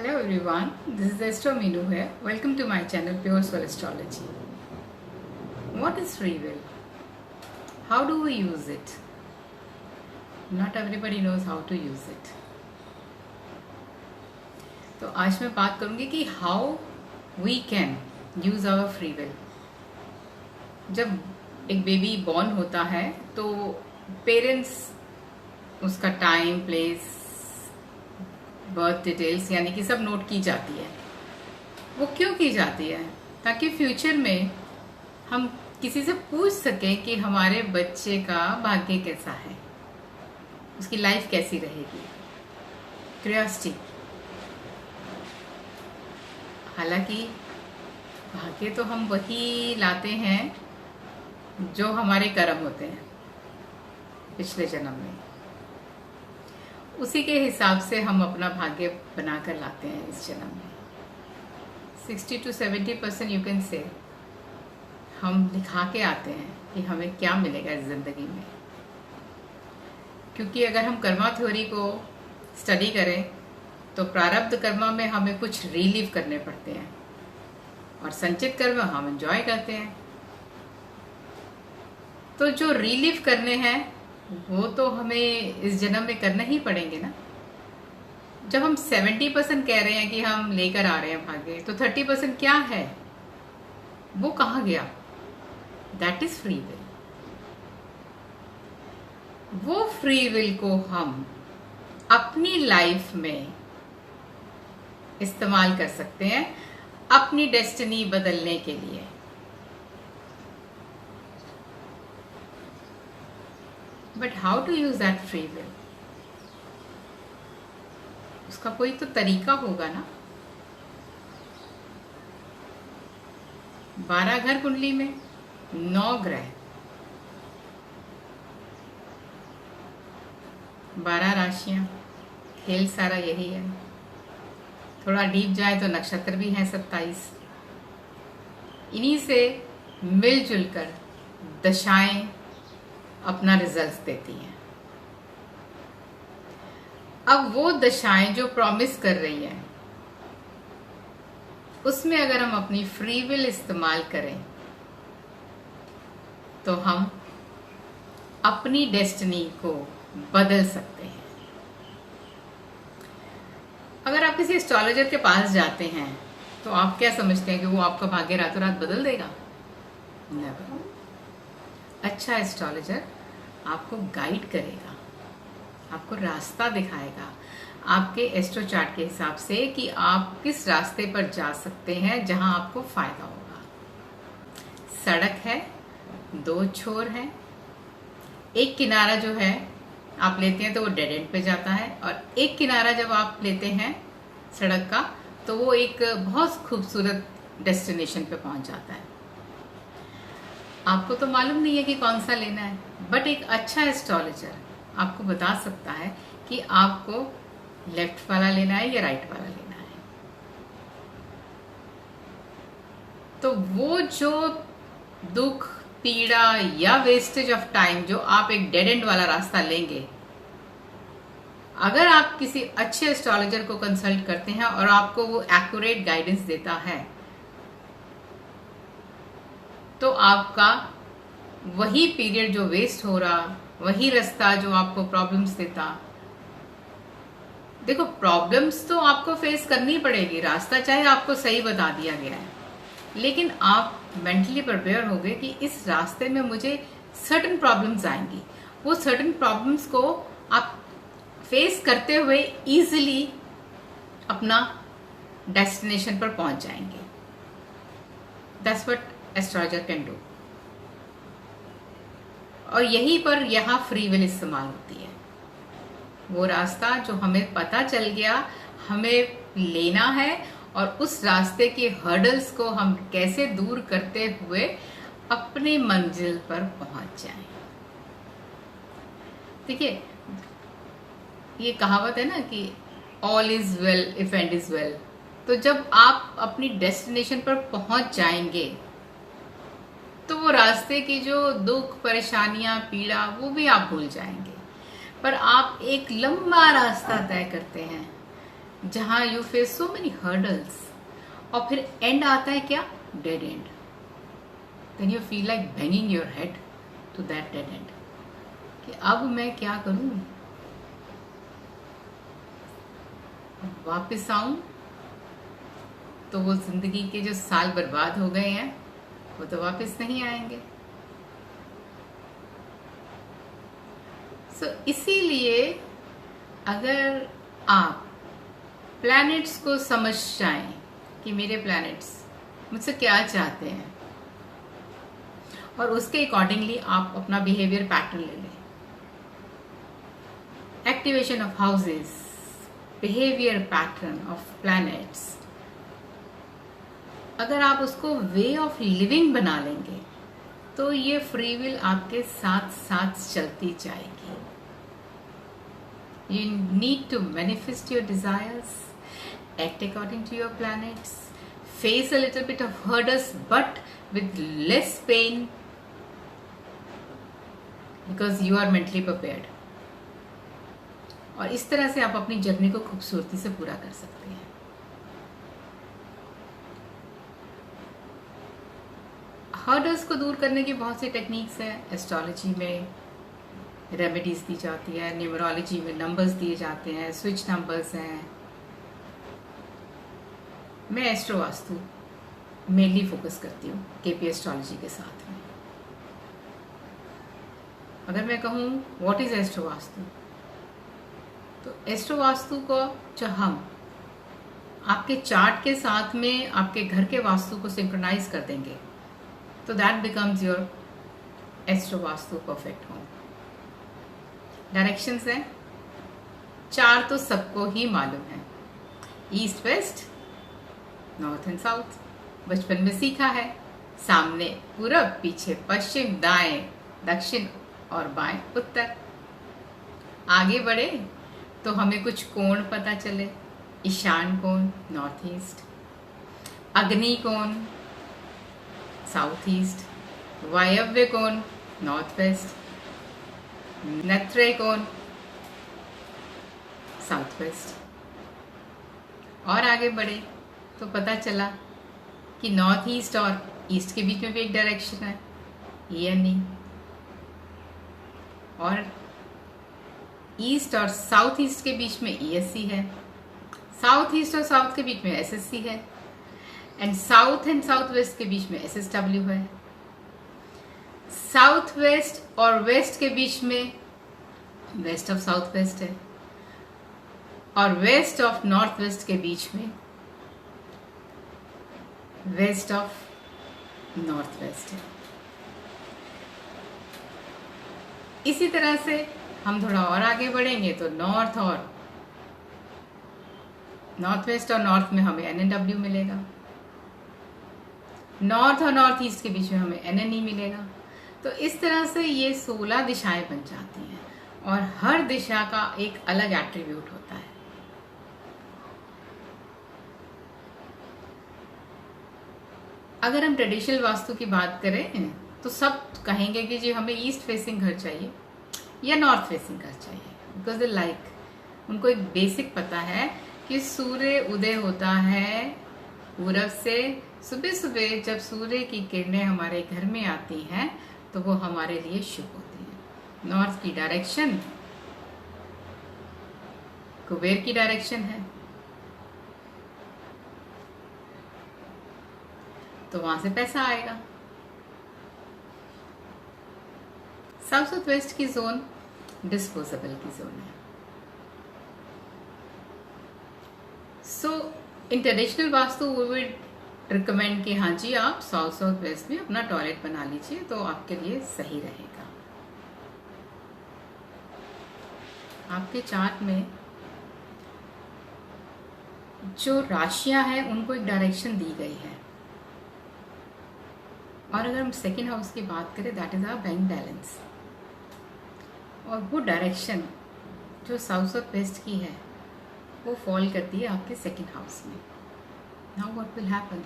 Hello everyone, this is Esther Minu here. Welcome to my channel Pure Soul Astrology. What is free will? How do we use it? Not everybody knows how to use it. तो आज मैं बात करूंगी कि how we can use our free will. जब एक baby born होता है तो पेरेंट्स उसका टाइम, प्लेस, बर्थ डिटेल्स यानी कि सब नोट की जाती है। वो क्यों की जाती है? ताकि फ्यूचर में हम किसी से पूछ सकें कि हमारे बच्चे का भाग्य कैसा है, उसकी लाइफ कैसी रहेगी। क्यूरियोसिटी। हालांकि भाग्य तो हम वही लाते हैं जो हमारे कर्म होते हैं पिछले जन्म में, उसी के हिसाब से हम अपना भाग्य बनाकर लाते हैं इस जन्म में। 60 to 70% यू कैन से हम लिखा के आते हैं कि हमें क्या मिलेगा इस जिंदगी में। क्योंकि अगर हम कर्मा थ्योरी को स्टडी करें तो प्रारब्ध कर्मा में हमें कुछ रिलीव करने पड़ते हैं और संचित कर्म हम एंजॉय करते हैं। तो जो रिलीव करने हैं वो तो हमें इस जन्म में करना ही पड़ेंगे ना। जब हम 70% कह रहे हैं कि हम लेकर आ रहे हैं भाग्य, तो 30% क्या है, वो कहाँ गया? That is free will. वो फ्री विल को हम अपनी लाइफ में इस्तेमाल कर सकते हैं अपनी डेस्टिनी बदलने के लिए। But how to use that free will? उसका कोई तो तरीका होगा ना। 12 घर कुंडली में 9 ग्रह, 12 राशियां, खेल सारा यही है। थोड़ा डीप जाए तो नक्षत्र भी हैं 27। इन्हीं से मिलजुल कर दशाएं अपना रिजल्ट्स देती हैं। अब वो दशाएं जो प्रॉमिस कर रही हैं, उसमें अगर हम अपनी फ्री विल इस्तेमाल करें तो हम अपनी डेस्टिनी को बदल सकते हैं। अगर आप किसी एस्ट्रोलॉजर के पास जाते हैं तो आप क्या समझते हैं कि वो आपका भाग्य रातों रात बदल देगा? नेवर। अच्छा एस्ट्रोलॉजर आपको गाइड करेगा, आपको रास्ता दिखाएगा आपके एस्ट्रो चार्ट के हिसाब से कि आप किस रास्ते पर जा सकते हैं जहां आपको फायदा होगा। सड़क है, 2 छोर हैं। एक किनारा जो है आप लेते हैं तो वो डेड एंड पे जाता है, और एक किनारा जब आप लेते हैं सड़क का तो वो एक बहुत खूबसूरत डेस्टिनेशन पे पहुंच जाता है। आपको तो मालूम नहीं है कि कौन सा लेना है, बट एक अच्छा एस्ट्रोलॉजर आपको बता सकता है कि आपको लेफ्ट वाला लेना है या राइट वाला लेना है। तो वो जो दुख, पीड़ा या वेस्टेज ऑफ टाइम जो आप एक डेड एंड वाला रास्ता लेंगे, अगर आप किसी अच्छे एस्ट्रोलॉजर को कंसल्ट करते हैं और आपको वो एक्यूरेट गाइडेंस देता है, तो आपका वही पीरियड जो वेस्ट हो रहा, वही रास्ता जो आपको प्रॉब्लम्स देता। देखो, प्रॉब्लम्स तो आपको फेस करनी पड़ेगी, रास्ता चाहे आपको सही बता दिया गया है, लेकिन आप मेंटली प्रिपेयर हो गए कि इस रास्ते में मुझे सर्टेन प्रॉब्लम्स आएंगी। वो सर्टेन प्रॉब्लम्स को आप फेस करते हुए इजीली अपना डेस्टिनेशन पर पहुंच जाएंगे। That's what astrologer can do. और यहीं पर यहाँ फ्री विल इस्तेमाल होती है। वो रास्ता जो हमें पता चल गया हमें लेना है, और उस रास्ते के हर्डल्स को हम कैसे दूर करते हुए अपने मंजिल पर पहुंच जाएं। देखिए, ये कहावत है ना कि all is well if and is well. तो जब आप अपनी डेस्टिनेशन पर पहुंच जाएंगे तो वो रास्ते की जो दुख, परेशानियां, पीड़ा, वो भी आप भूल जाएंगे। पर आप एक लंबा रास्ता तय करते हैं जहां you face so many hurdles, और फिर एंड आता है क्या? Dead end. Then you feel like banging your head to that dead end कि अब मैं क्या करूं, वापस आऊं तो वो जिंदगी के जो साल बर्बाद हो गए हैं वो तो वापस नहीं आएंगे। इसीलिए अगर आप प्लैनेट्स को समझ जाएं कि मेरे प्लैनेट्स मुझसे क्या चाहते हैं, और उसके अकॉर्डिंगली आप अपना बिहेवियर पैटर्न ले लें। Activation of houses, behaviour pattern of planets, अगर आप उसको वे ऑफ लिविंग बना लेंगे तो ये फ्री विल आपके साथ साथ चलती जाएगी। You need to manifest your desires, act according to your planets, face a little bit of hurdles but with less pain because you are mentally prepared. और इस तरह से आप अपनी जर्नी को खूबसूरती से पूरा कर सकते हैं। हर्डल्स को दूर करने की बहुत सी टेक्निक्स हैं। एस्ट्रोलॉजी में रेमेडीज दी जाती है, न्यूमरोलॉजी में नंबर्स दिए जाते हैं, स्विच नंबर्स हैं। मैं एस्ट्रो वास्तु मेनली फोकस करती हूँ केपी एस्ट्रोलॉजी के साथ में। अगर मैं कहूँ व्हाट इज एस्ट्रो वास्तु, तो एस्ट्रो वास्तु को जो हम आपके चार्ट के साथ में आपके घर के वास्तु को सिंक्रोनाइज कर देंगे तो that becomes your astro vastu perfect home. Directions हैं 4 तो सबको ही मालूम है, east west, north and south. बचपन में सीखा है, सामने पूरब, पीछे पश्चिम, दाएं दक्षिण और बाएं उत्तर। आगे बढ़े तो हमें कुछ कोण पता चले, ईशान कोण नॉर्थ ईस्ट, अग्नि कोण साउथ ईस्ट, वायव्य कोण नॉर्थ वेस्ट, नत्रे कोण साउथ वेस्ट। और आगे बढ़े तो पता चला कि नॉर्थ ईस्ट और ईस्ट के बीच में भी एक डायरेक्शन है, ये नहीं, और ईस्ट और साउथ ईस्ट के बीच में ईएससी है, साउथ ईस्ट और साउथ के बीच में एसएससी है, एंड साउथ वेस्ट के बीच में एसएसडब्ल्यू है। साउथ वेस्ट और वेस्ट के बीच में वेस्ट ऑफ साउथ वेस्ट है, और वेस्ट ऑफ नॉर्थ वेस्ट के बीच में वेस्ट ऑफ नॉर्थ वेस्ट है। इसी तरह से हम थोड़ा और आगे बढ़ेंगे तो नॉर्थ वेस्ट और नॉर्थ में हमें एनएनडब्ल्यू मिलेगा, नॉर्थ और नॉर्थ ईस्ट के बीच में हमें एनएनई मिलेगा। तो इस तरह से ये 16 दिशाएं बन जाती हैं और हर दिशा का एक अलग एट्रीब्यूट होता है। अगर हम ट्रेडिशनल वास्तु की बात करें तो सब कहेंगे कि जी हमें ईस्ट फेसिंग घर चाहिए या नॉर्थ फेसिंग घर चाहिए, बिकॉज दे लाइक, उनको एक बेसिक पता है कि सूर्य उदय होता है पूरब से। सुबह सुबह जब सूर्य की किरणें हमारे घर में आती हैं तो वो हमारे लिए शुभ होती हैं। नॉर्थ की डायरेक्शन कुबेर की डायरेक्शन है, तो वहां से पैसा आएगा। साउथ वेस्ट की जोन डिस्पोजेबल की जोन है। So in traditional vastu we would recommend कि हाँ जी आप साउथ वेस्ट में अपना टॉयलेट बना लीजिए तो आपके लिए सही रहेगा। आपके चार्ट में जो राशियां हैं उनको एक डायरेक्शन दी गई है, और अगर हम सेकेंड हाउस की बात करें that is our bank balance, और वो डायरेक्शन जो साउथ वेस्ट की है वो फॉल करती है आपके सेकेंड हाउस में। Now what will happen,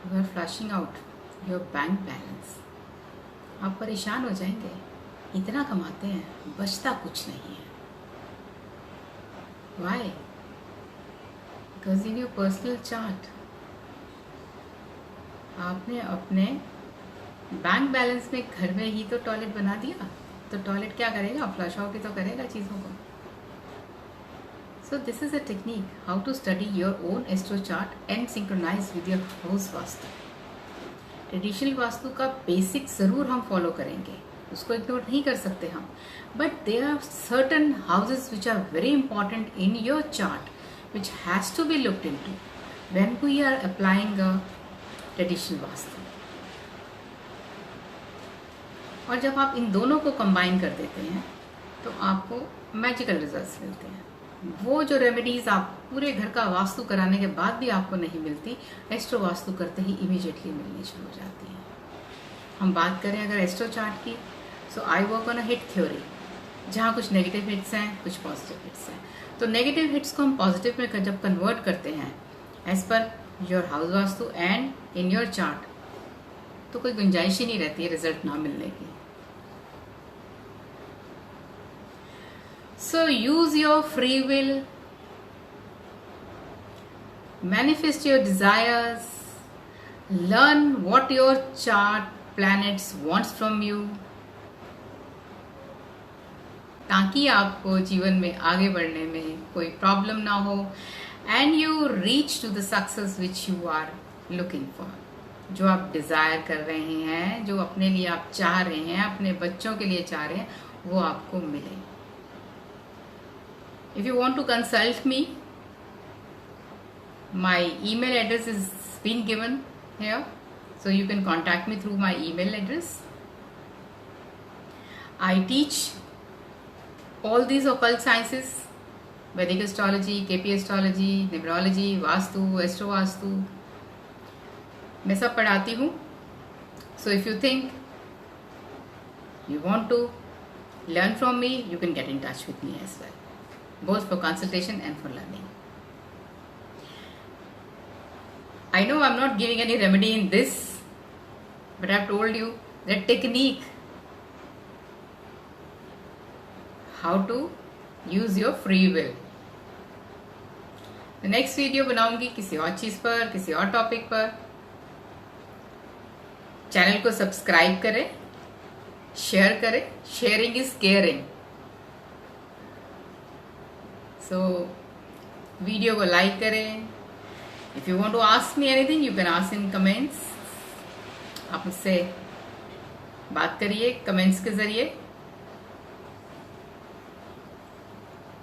you are flushing out your bank balance. आप परेशान हो जाएंगे, इतना कमाते हैं बचता कुछ नहीं है, Why? Because in your personal chart आपने अपने बैंक बैलेंस में घर में ही तो टॉयलेट बना दिया, तो टॉयलेट क्या करेगा, फ्लश आउट ही तो करेगा चीज़ों को. So this is a technique how to study your own astro chart and synchronize with your house vastu. Traditional vastu का बेसिक ज़रूर हम फॉलो करेंगे, उसको इग्नोर नहीं कर सकते हम, but there are certain houses which are very important in your chart which has to be looked into when we are applying a traditional vastu. और जब आप इन दोनों को कंबाइन कर देते हैं तो आपको मैजिकल रिजल्ट्स मिलते हैं. वो जो रेमेडीज आप पूरे घर का वास्तु कराने के बाद भी आपको नहीं मिलती, एस्ट्रो वास्तु करते ही इमीडिएटली मिलनी शुरू हो जाती हैं. हम बात करें अगर एस्ट्रो चार्ट की, so I work on a hit theory, जहाँ कुछ नेगेटिव हिट्स हैं, कुछ पॉजिटिव हिट्स हैं. तो नेगेटिव हिट्स को हम पॉजिटिव में जब कन्वर्ट करते हैं as per your house vastu and in your chart, तो कोई गुंजाइश ही नहीं रहती है रिजल्ट ना मिलने की. So use your free will, manifest your desires, learn what your chart planets wants from you, ताकि आपको जीवन में आगे बढ़ने में कोई प्रॉब्लम ना हो, and you reach to the success which you are looking for. जो आप डिजायर कर रहे हैं, जो अपने लिए आप चाह रहे हैं, अपने बच्चों के लिए चाह रहे हैं, वो आपको मिले. If you want to consult me, my email address is been given here, so you can contact me through my email address. I teach all these occult sciences, Vedic astrology, KP astrology, numerology, vastu, astro vastu. मैं सब पढ़ाती हूँ. So if you think you want to learn from me, you can get in touch with me as well, both for consultation and for learning. I know I'm not giving any remedy in this, but I've told you the technique how to use your free will. The next video बनाऊंगी किसी और चीज पर, किसी और topic पर. Channel को subscribe करें, शेयर करें. Sharing is caring. So, video को लाइक करें. If you want to ask me anything you can ask in comments. आप मुझसे बात करिए कमेंट्स के जरिए,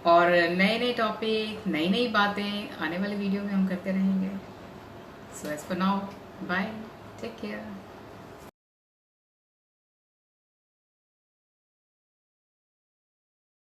और नए नए टॉपिक, नई नई बातें आने वाले वीडियो में हम करते रहेंगे. So as for now, bye, take care.